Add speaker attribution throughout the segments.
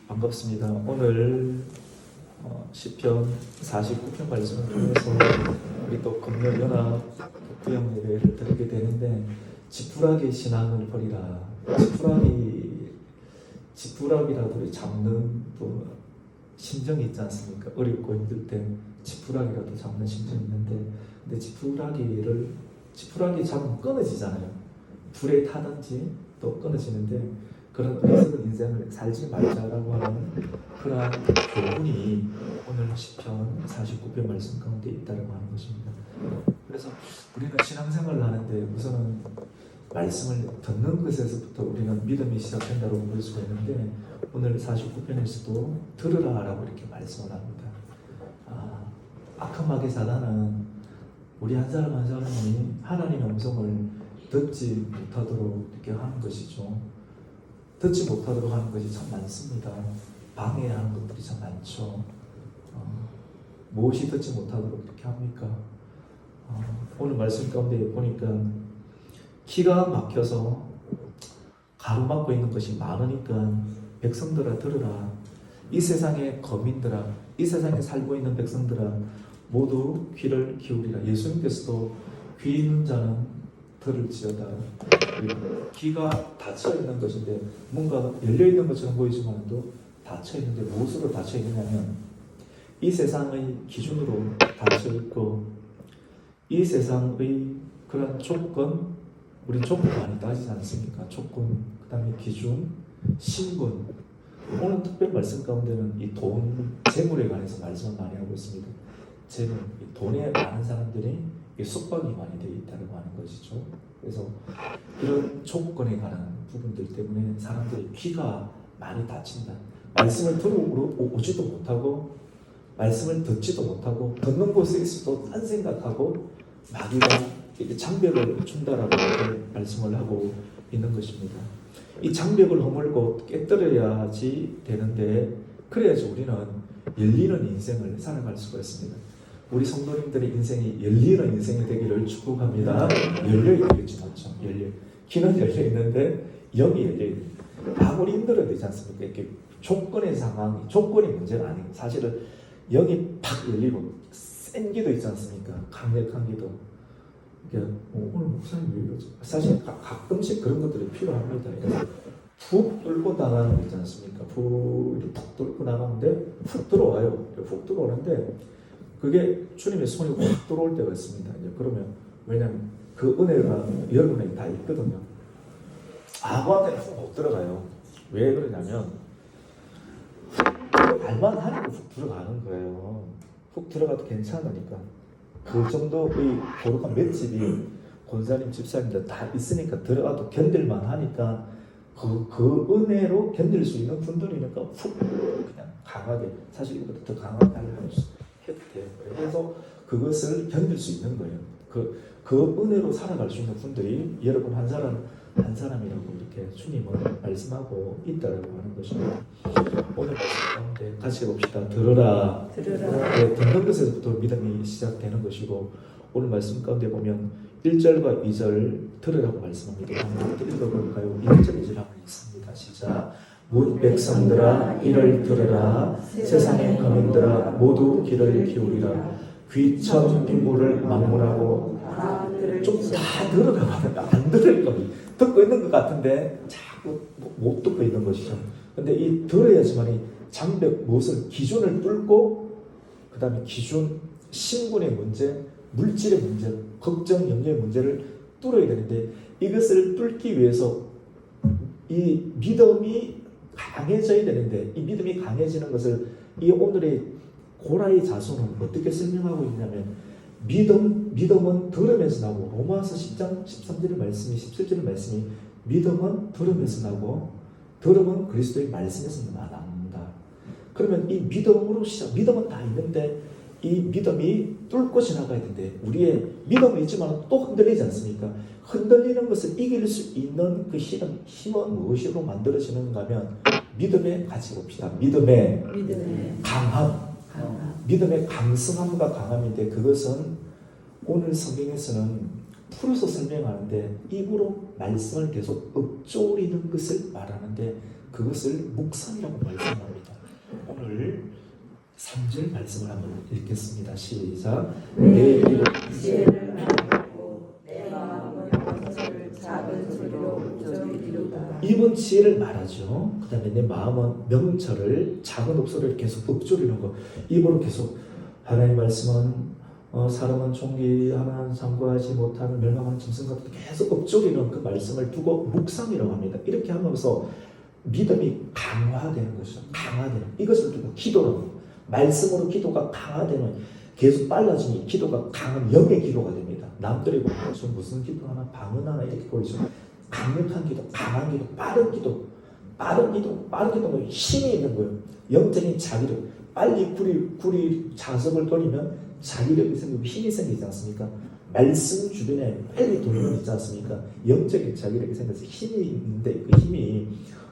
Speaker 1: 반갑습니다. 오늘 시편 49편 말씀을 통해서 우리 또 금요연합 부양 예배를 드리게 되는데, 지푸라기 신앙을 버리라. 지푸라기라도 잡는 또 심정이 있지 않습니까? 어렵고 힘들 때 지푸라기라도 잡는 심정이 있는데, 근데 지푸라기 잡으면 끊어지잖아요. 불에 타든지 또 끊어지는데, 그런 어리석은 인생을 살지 말자라고 하는 그러한 교훈이 오늘 시편 49편 말씀 가운데 있다고 하는 것입니다. 그래서 우리는 신앙생활을 하는데 우선은 말씀을 듣는 것에서부터 우리는 믿음이 시작된다고 볼 수가 있는데, 오늘 49편에서도 들으라라고 이렇게 말씀을 합니다. 악한 마귀 사단은 우리 한 사람 한 사람이 하나님의 음성을 듣지 못하도록 이렇게 하는 것이죠. 듣지 못하도록 하는 것이 참 많습니다. 방해하는 것들이 참 많죠. 무엇이 듣지 못하도록 이렇게 합니까? 오늘 말씀 가운데 보니까 기가 막혀서 가로막고 있는 것이 많으니까 백성들아 들으라. 이 세상의 거민들아, 이 세상에 살고 있는 백성들아, 모두 귀를 기울이라. 예수님께서도 귀 있는 자는 들을지어다. 귀가 닫혀 있는 것인데, 뭔가 열려 있는 것처럼 보이지만도 닫혀 있는데, 무엇으로 닫혀 있느냐면 이 세상의 기준으로 닫혀 있고, 이 세상의 그런 조건, 우린 조건 많이 따지지 않습니까? 조건, 그 다음에 기준, 신분. 오늘 특별 말씀 가운데는 이 돈, 재물에 관해서 말씀을 많이 하고 있습니다. 재물, 이 돈에 많은 사람들이 속박이 많이 되어 있다고 하는 것이죠. 그래서 이런 조건에 관한 부분들 때문에 사람들이 귀가 많이 닫힌다. 말씀을 들어오지도 못하고, 말씀을 듣지도 못하고, 듣는 곳에 있어도 딴 생각하고, 마귀가 이렇게 장벽을 준다라고 말씀을 하고 있는 것입니다. 이 장벽을 허물고 깨뜨려야지 되는데, 그래야지 우리는 열리는 인생을 살아갈 수가 있습니다. 우리 성도님들의 인생이 열리는 인생이 되기를 축복합니다. 열려있는 게 맞죠. 귀는 열려있는데 영이 열려있는. 아무리 힘들어야 되지 않습니까? 이렇게 조건의 상황, 조건이 문제가 아니고, 사실은 영이 팍 열리고 센 기도 있지 않습니까? 강력한 기도. 그러니까 오늘 목사님 왜 이러지? 사실 가끔씩 그런 것들이 필요합니다. 푹 뚫고 나가는 거 있지 않습니까? 푹 뚫고 나가는데 푹 들어와요. 푹 들어오는데 그게 주님의 손이 확 들어올 때가 있습니다. 이제 그러면, 왜냐면 그 은혜가 여러분에게 다 있거든요. 아무한테는 훅 못 들어가요. 왜 그러냐면 알만하니까 훅 들어가는 거예요. 훅 들어가도 괜찮으니까. 그 정도의 거룩한 맷집이 권사님, 집사님들 다 있으니까 들어가도 견딜만 하니까, 그 은혜로 견딜 수 있는 분들이니까 훅 그냥 강하게, 사실 이거보다 더 강하게 하려고 해도 돼요. 그래서 그것을 견딜 수 있는 거예요. 그 은혜로 살아갈 수 있는 분들이 여러분 한 사람이라고 이렇게 주님은 말씀하고 있다라고 하는 것입니다. 오늘 말씀 가운데 같이 봅시다. 들으라. 네, 듣는 것에서부터 믿음이 시작되는 것이고, 오늘 말씀 가운데 보면 1절과 2절 들으라고 말씀합니다. 한번 읽어볼까요? 1절, 2절 한번 읽습니다. 시작. 문 백성들아 이를 들으라. 세상의 거민들아 모두 귀를 기울이라. 귀천 빈물을 막론하고. 좀 다 들으라고 하는데 안 들을 겁니다. 듣고 있는 것 같은데 자꾸 못 듣고 있는 것이죠. 근데 이 들어야지만이 장벽, 무엇을 기준을 뚫고, 그 다음에 기준, 신분의 문제, 물질의 문제, 걱정, 염려의 문제를 뚫어야 되는데, 이것을 뚫기 위해서 이 믿음이 강해져야 되는데, 이 믿음이 강해지는 것을 이 오늘의 고라의 자손은 어떻게 설명하고 있냐면, 믿음은 들으면서 나고, 로마서 10장 13절의 말씀이, 17절의 말씀이 믿음은 들으면서 나고, 들음은 그리스도의 말씀에서 나옵니다. 그러면 이 믿음으로 믿음은 다 있는데 이 믿음이 뚫고 지나가야 되는데, 우리의 믿음은 있지만 또 흔들리지 않습니까? 흔들리는 것을 이길 수 있는 그 힘은 무엇으로 만들어지는가 하면, 믿음의 같이 봅시다. 믿음의 강함. 믿음의 강성함과 강함인데, 그것은 오늘 성경에서는 풀어서 설명하는데 입으로 말씀을 계속 읊조리는 것을 말하는데, 그것을 묵상이라고 말씀합니다. 오늘 3절 말씀을 한번 읽겠습니다. 시작. 내 이름
Speaker 2: 지혜를 알고 내 마음은 명철을 작은 소리로 읊조리리로다.
Speaker 1: 입은 지혜를 말하죠. 그 다음에 내 마음은 명철을 작은 목소리를 계속 읊조리는 거. 입으로 계속 하나님의 말씀은 사람은 존귀하나 상고하지 못하는 멸망하는 짐승 같은 계속 읊조리는 그 말씀을 두고 묵상이라고 합니다. 이렇게 하면서 믿음이 강화되는 것이죠. 강화되는 이것을 두고 기도로 말씀으로 기도가 강화되면 계속 빨라지니 기도가 강한 영의 기도가 됩니다. 남들이 보면 무슨 기도하나 방언하나 이렇게 보이죠. 강력한 기도, 강한 기도, 빠른 기도, 빠른 기도는 힘이 있는 거예요. 영적인 자기력, 빨리 구리 자석을 돌리면 자기력이 생기고 힘이 생기지 않습니까? 말씀 주변에 빨리 돌리면 있지 않습니까? 영적인 자기력이 생겨서 힘이 있는데 그 힘이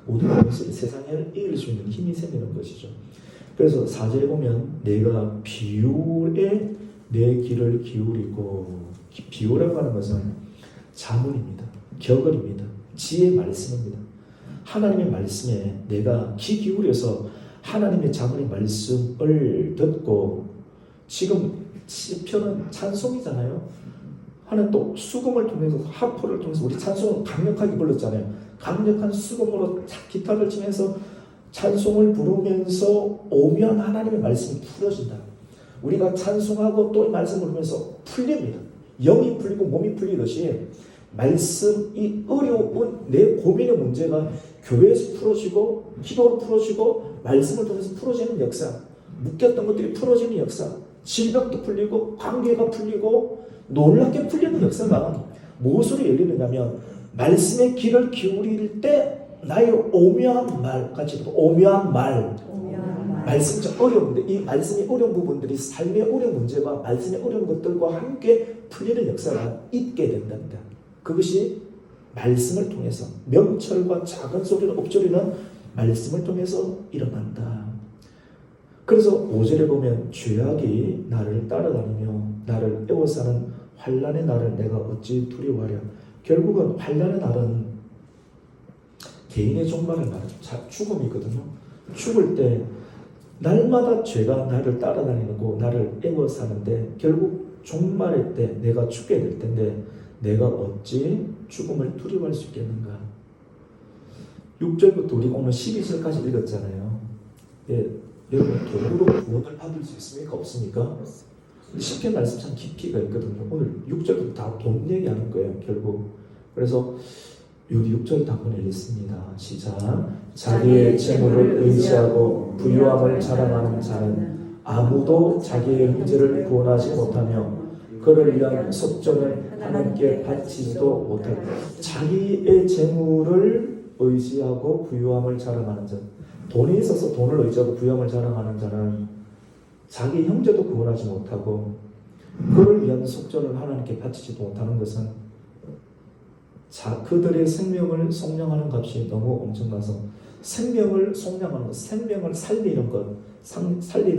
Speaker 1: 모든 것을 세상을 이길 수 있는 힘이 생기는 것이죠. 그래서 4절에 보면 내가 비율에 내 귀를 기울이고, 비유라고 하는 것은 자문입니다. 격언입니다. 지혜의 말씀입니다. 하나님의 말씀에 내가 귀 기울여서 하나님의 자문의 말씀을 듣고, 지금 시편은 찬송이잖아요. 하나님 또 수금을 통해서, 하프를 통해서 우리 찬송을 강력하게 불렀잖아요. 강력한 수금으로 기타를 치면서 찬송을 부르면서 오면 하나님의 말씀이 풀어진다. 우리가 찬송하고 또 말씀을 부르면서 풀립니다. 영이 풀리고 몸이 풀리듯이 말씀이 어려운 내 고민의 문제가 교회에서 풀어지고 기도로 풀어지고 말씀을 통해서 풀어지는 역사, 묶였던 것들이 풀어지는 역사, 질병도 풀리고 관계가 풀리고 놀랍게 풀리는 역사가 무엇으로 열리느냐면 말씀의 귀를 기울일 때 나의 오묘한 말 같이 오묘한 말 말씀이 좀 어려운데 이 말씀이 어려운 부분들이 삶의 어려운 문제와 말씀의 어려운 것들과 함께 풀리는 역사가 있게 된답니다. 그것이 말씀을 통해서 명철과 작은 소리를 읊조리는 말씀을 통해서 일어난다. 그래서 5절에 보면 죄악이 나를 따라다니며 나를 애워싸는 환난의 날을 내가 어찌 두려워하랴. 결국은 환난의 날은 개인의 종말을 말하죠. 죽음이거든요. 죽을 때 날마다 죄가 나를 따라다니고 나를 애워싸는데 결국 종말의 때 내가 죽게 될 텐데 내가 어찌 죽음을 두려워할 수 있겠는가. 6절부터 우리가 오늘 12절까지 읽었잖아요. 예, 여러분 돈으로 구원을 받을 수 있습니까? 없습니까? 시편 말씀 참 깊이가 있거든요. 오늘 6절부터 다 돈 얘기하는 거예요. 결국. 그래서 여기 6절 한번 읽겠습니다. 시작. 자기의 재물을 의지하고 부유함을 자랑하는 자는 아무도 자기의 형제를 구원하지 못하며 그를 위한 속전을 하나님께 바치지도 못하고. 자기의 재물을 의지하고 부유함을 자랑하는 자, 돈이 있어서 돈을 의지하고 부유함을 자랑하는 자는 자기 형제도 구원하지 못하고 그를 위한 속전을 하나님께 바치지도 못하는 것은 그들의 생명을 속량하는 값이 너무 엄청나서 생명을 속량하는 것, 생명을 살리는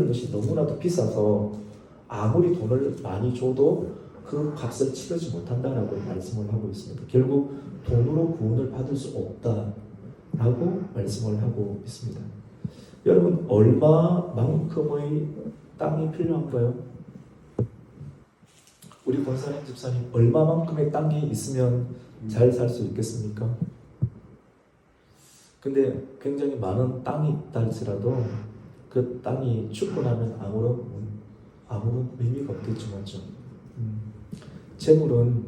Speaker 1: 것이 너무나도 비싸서 아무리 돈을 많이 줘도 그 값을 치르지 못한다라고 말씀을 하고 있습니다. 결국 돈으로 구원을 받을 수 없다라고 말씀을 하고 있습니다. 여러분 얼마만큼의 땅이 필요한가요? 우리 권사님 집사님 얼마만큼의 땅이 있으면 잘 살 수 있겠습니까? 근데 굉장히 많은 땅이 있다 할지라도 그 땅이 죽고 나면 아무런 의미가 없겠죠, 맞죠? 재물은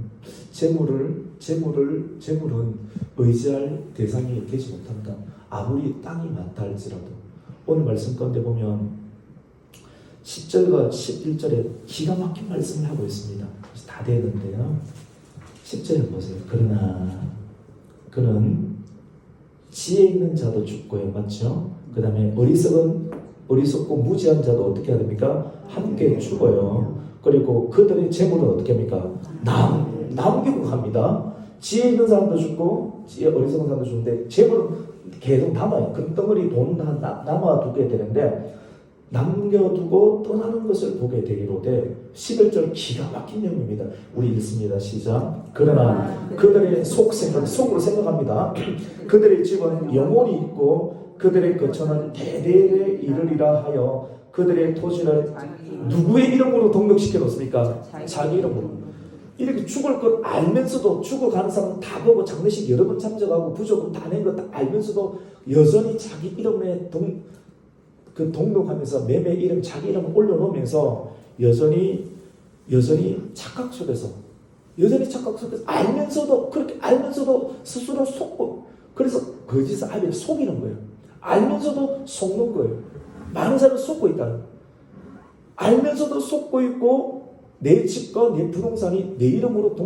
Speaker 1: 의지할 대상이 되지 못한다. 아무리 땅이 많다 할지라도. 오늘 말씀 가운데 보면 10절과 11절에 기가 막힌 말씀을 하고 있습니다. 다 되는데요. 10절에 보세요. 그러나 그는 지혜 있는 자도 죽고요. 맞죠? 그 다음에 어리석고 무지한 자도 어떻게 해야 됩니까? 함께 죽어요. 그리고 그들의 재물은 어떻게 합니까? 남기고 갑니다. 지혜 있는 사람도 죽고 어리석은 사람도 죽는데 재물은 계속 남아요. 금덩어리 돈 남아두게 되는데 남겨두고 떠나는 것을 보게 되기로되 11절 기가 막힌 내용입니다. 우리 읽습니다. 시작. 그러나 그들의 속으로 생각합니다. 그들의 집은 영원히 있고 그들의 거처는 대대에 이르리라 하여 그들의 토지를 누구의 이름으로 등록시켜 놓습니까? 자기 이름으로. 이렇게 죽을 걸 알면서도 죽어가는 사람은 다 보고 장례식 여러 번 참석하고 부조금 다 낸 거 다 알면서도 여전히 자기 이름에 등록하면서 매매 이름 자기 이름을 올려놓으면서 여전히 착각 속에서 알면서도 그렇게 알면서도 스스로 속고 그래서 거짓을 하면 속이는 거예요. 알면서도 속는 거예요. 많은 사람이 속고 있다는 거예요. 알면서도 속고 있고 내 집과 내 부동산이 내 이름으로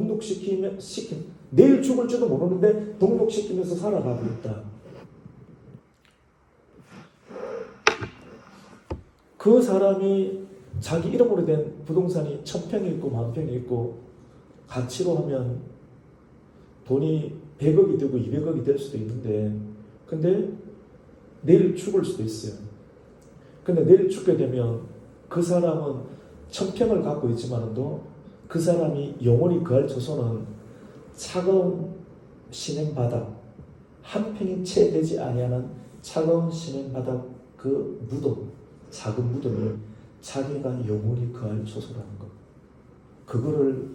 Speaker 1: 내일 죽을지도 모르는데 등록시키면서 살아가고 있다. 그 사람이 자기 이름으로 된 부동산이 1000평이 있고 10,000평이 있고 가치로 하면 돈이 100억이 되고 200억이 될 수도 있는데 근데 내일 죽을 수도 있어요. 근데 내일 죽게 되면 그 사람은 1000평을 갖고 있지만도 그 사람이 영원히 거할 조소는 차가운 시냇바닥 한 평이 채 되지 아니하는 차가운 시냇바닥 그 무덤 작은 무덤이 자기가 영원히 거할 조소라는 것. 그거를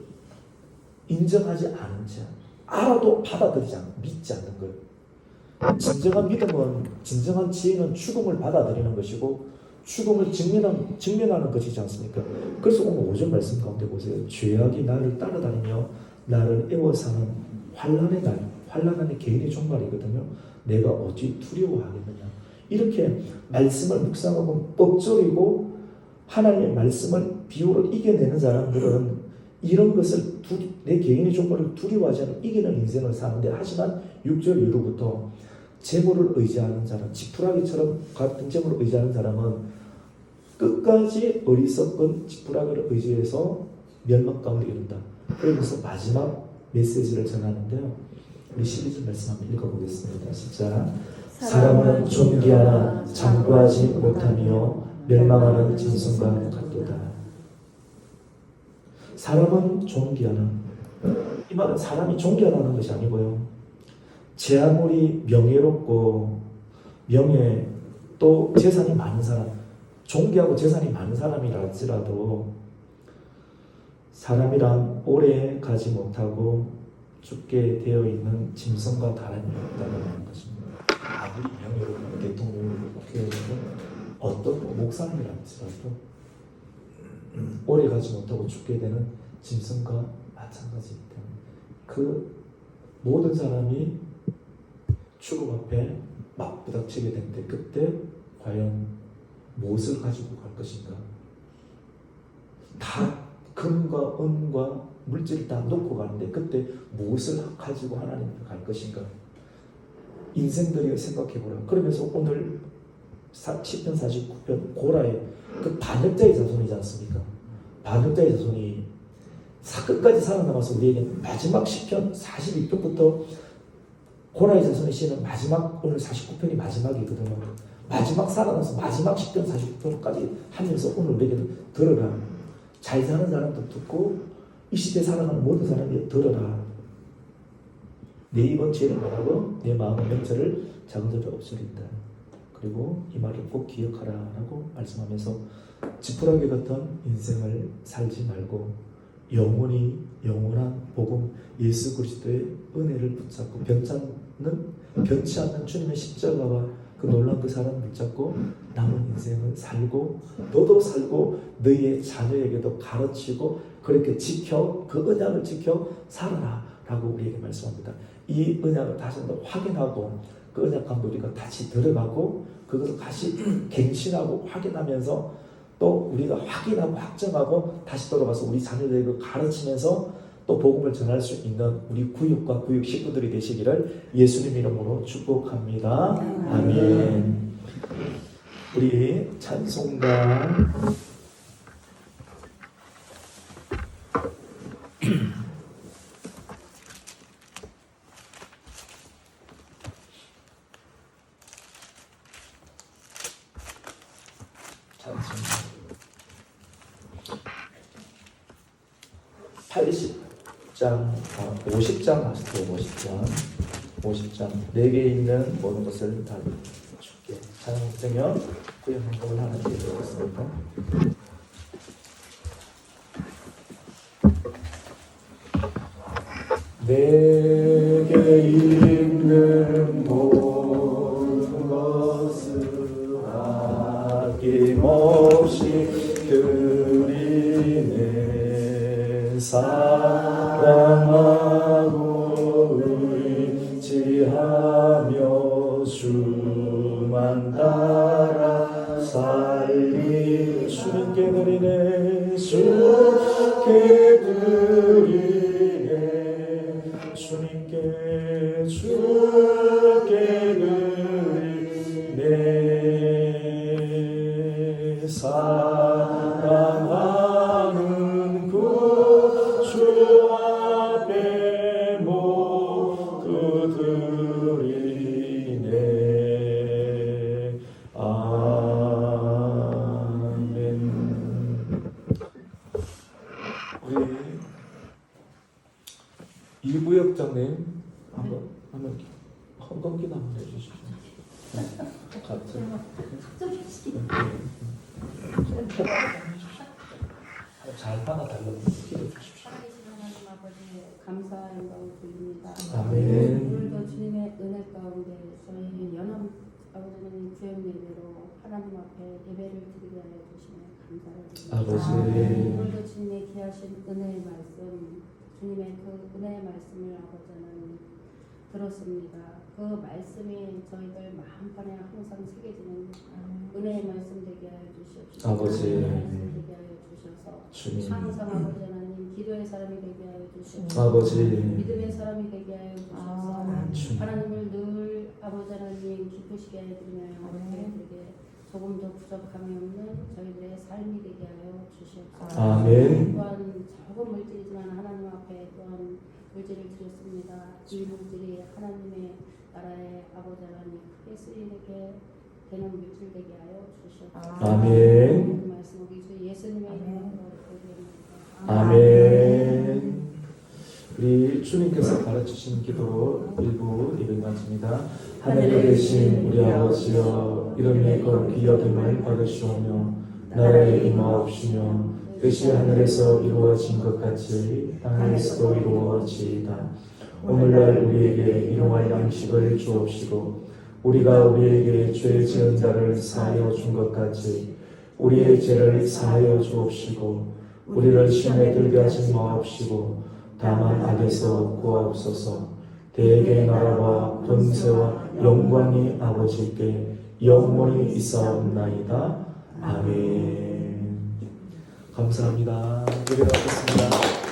Speaker 1: 인정하지 않은 채 알아도 받아들이지 않고 믿지 않는 거예요. 진정한 믿음은 진정한 지혜는 죽음을 받아들이는 것이고 죽음을 직면하는 것이지 않습니까? 그래서 오늘 5절 말씀 가운데 보세요. 죄악이 나를 따라다니며 나를 애워사는 환난의 날, 환난은 개인의 종말이거든요. 내가 어찌 두려워하겠느냐. 이렇게 말씀을 묵상하고 뻑절이고 하나님의 말씀을 비유로 이겨내는 사람들은 이런 것을 내 개인의 종말을 두려워하지 않고 이기는 인생을 사는데 하지만 6절 이후로부터 재물을 의지하는 사람, 지푸라기처럼 같은 재물을 의지하는 사람은 끝까지 어리석은 지푸라기를 의지해서 멸망 가운데 이른다. 그러면서 마지막 메시지를 전하는데요. 우리 12절 말씀 한번 읽어보겠습니다. 시작. 사람은 존귀하나 장구하지 못하며 멸망하는 짐승과 같도다. 사람은 존귀하나 이 말은 사람이 존귀하다는 것이 아니고요. 제 아무리 명예롭고 명예 또 재산이 많은 사람 존귀하고 재산이 많은 사람이라 할지라도 사람이란 오래 가지 못하고 죽게 되어 있는 짐승과 다름이 없다는 것입니다. 아무리 명예롭고 대통령이고 국회의원이고 어떤 목사님이라 할지라도 오래 가지 못하고 죽게 되는 짐승과 마찬가지이기 때문에 그 모든 사람이 죽음 앞에 맞부닥치게 되는데 그때 과연 무엇을 가지고 갈 것인가? 다 금과 은과 물질을 다 놓고 가는데 그때 무엇을 가지고 하나님 앞에 갈 것인가? 인생들이 생각해보라. 그러면서 오늘 10편 49편 고라의 그 반역자의 자손이지 않습니까? 반역자의 자손이 끝까지 살아남아서 우리에게 마지막 10편 42편부터 고라의 자손의 시는 마지막 오늘 49편이 마지막이거든요. 마지막 살아나서 마지막 10편 49편까지 하면서 오늘 우리에게 들어라. 잘 사는 사람도 듣고 이 시대에 살아가는 모든 사람이 들어라. 내 입은 죄를 말하고 내 마음은 명철을 작은 자를 없애린다. 그리고 이 말을 꼭 기억하라 라고 말씀하면서 지푸라기 같은 인생을 살지 말고 영원히 영원한 복음 예수 그리스도의 은혜를 붙잡고 변치 않는 주님의 십자가와 그 놀라운 그 사랑을 붙잡고 남은 인생을 살고 너도 살고 너희의 자녀에게도 가르치고 그렇게 지켜 그 언약을 지켜 살아라 라고 우리에게 말씀합니다. 이 언약을 다시 한번 확인하고 그 언약 가운데 우리가 다시 들어가고 그것을 다시 갱신하고 확인하면서 또 우리가 확인하고 확정하고 다시 돌아가서 우리 자녀들에게 가르치면서 또 복음을 전할 수 있는 우리 구육과 구육 식구들이 되시기를 예수님 이름으로 축복합니다. 아멘. 우리 찬송가 80장, 50장 하실게요. 50장 4개 있는 모든 것을 다 줄게. 찬양 못되면 구역 헌금을 하나님 드리겠습니다. 내게 있는 모든 것을 아낌없이 드리네. 사랑하고 의지하며 주만 따라 살리. 주님께 드리네. 주께 드리네. 주님께 주께 드리네. 사랑하는 그 주 앞에 모두 드리네. 아멘. 우리 이부역장님 한번 헌금기도 한번 해주시죠. 같은. 잘 받아달라고 기도해 주십시오.
Speaker 2: 살아계신 하나님 아버지 감사 영광을 드립니다.
Speaker 1: 아멘.
Speaker 2: 오늘도 주님의 은혜 가운데 저희 연합 아버지는 구역 예배로 하나님 앞에 예배를 드리게 하여 주시면 감사를 드립니다.
Speaker 1: 아버지.
Speaker 2: 오늘도 주님의 귀하신 은혜의 말씀, 주님의 그 은혜의 말씀을 아버지 하나님 들었습니다. 그 말씀이 저희들 마음간에 항상 새겨지는 은혜의 말씀 되게 하여 주시옵소서.
Speaker 1: 아버지.
Speaker 2: 은혜의 말씀 되게 하여 주셔서
Speaker 1: 주님.
Speaker 2: 항상 아버지 하나님 기도의 사람이 되게 하여 주시옵소서.
Speaker 1: 아버지.
Speaker 2: 믿음의 사람이 되게 하여 주셔서
Speaker 1: 주님.
Speaker 2: 하나님을 늘 아버지 하나님 기쁘시게 해드리며 저희들에게 조금 더 부족함이 없는 저희들의 삶이 되게 하여 주시옵소서.
Speaker 1: 아멘.
Speaker 2: 또한 적은 물질이지만 하나님 앞에 또한 물질을 드렸습니다. 이 물질이 하나님의 나라의 아버지 하나님 크게 쓰이게 되는 물질 되게 하여 주시옵소서.
Speaker 1: 아멘.
Speaker 2: 그 말씀 우리 주 예수님의 이름으로 기도드립니다.
Speaker 1: 아멘. 우리 주님께서 가르치신 기도로 일부 예배 마칩니다. 하늘에 계신 우리 아버지여, 이름이 거룩히 여김을 받으시오며 나라의 임하옵시며 뜻이 하늘에서 이루어진 것 같이 땅에서도 이루어지이다. 오늘날 우리에게 일용할 양식을 주옵시고 우리가 우리에게 죄 지은 자를 사하여 준 것 같이 우리의 죄를 사하여 주옵시고 우리를 시험에 들게 하지 마옵시고 다만 악에서 구하옵소서. 대개 나라와 권세와 영광이 아버지께 영원히 있사옵나이다. 아멘. 감사합니다. 예배 마쳤습니다.